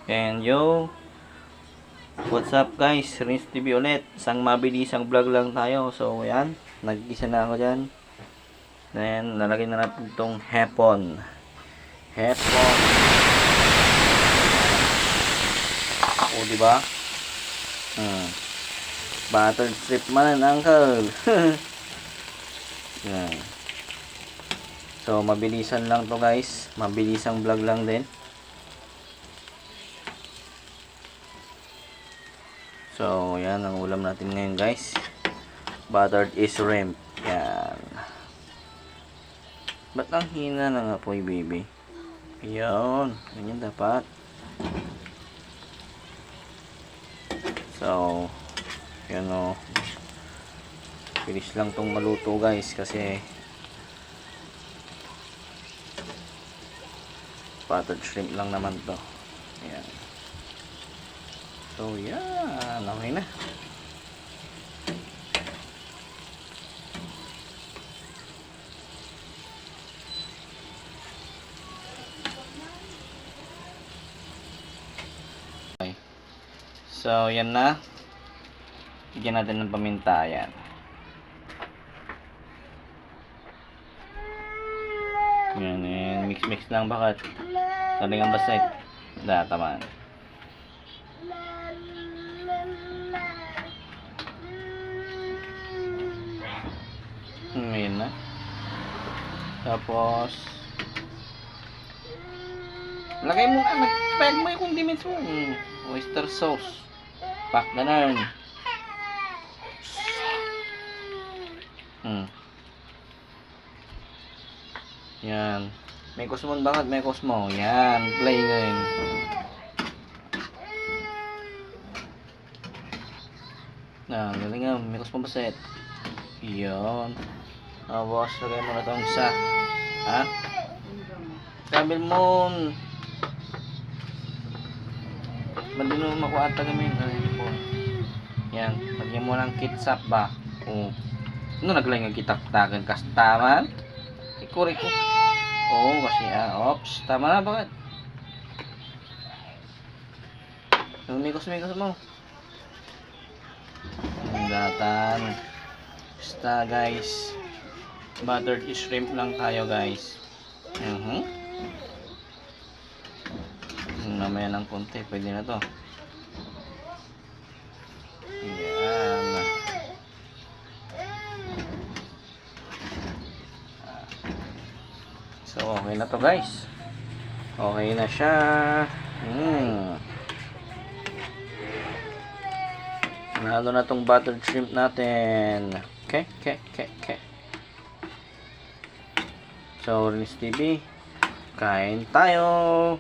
And yo, what's up guys? Rins TV ulit. Isang mabilisang vlog lang tayo. So ayan, nag-isa na ako dyan. Then, nalagay na natin itong hepon. O, diba? Battered strip man, uncle. Yan. So, mabilisan lang to guys. Mabilisang vlog lang din. So, yan ang ulam natin ngayon guys. Buttered shrimp. Yan. Ba't ang hina ng apoy, baby? Ayan. Ganyan dapat. So, yan o. Bilis lang tong maluto guys kasi buttered shrimp lang naman to. Ayan. So, yan. Okay na. Okay. So, yan na. Bigyan natin ng paminta. Yan. Yan. Mix-mix lang. Bakit? Sabi nga basay. Taman. Ngayon na. Tapos lagay mo na, nagpeg mo yung condiments mo. Oyster sauce. Pak ganun. Yan. May kusmon bakit? May kusmo. Yan. Play ngayon. Galing nga. May kusmo baset. Yan. Tapos, lagay mo na itong isa. Ha? Travel moon. Mali mo makuha ata kami. Yan. Lagyan mo ng ketchup ba? Ano naglay nga kitak-takan kastaman? Ikuri ko. Oo, kasi ops. Tama na, bakit? Lumikos mo. Ang datan. Basta guys, buttered shrimp lang tayo guys. Mamaya ng konti, pwede na to. Yan. So okay na to guys. Okay na siya. Nalo na tong buttered shrimp natin. Okay. So, Rins TV, kain tayo.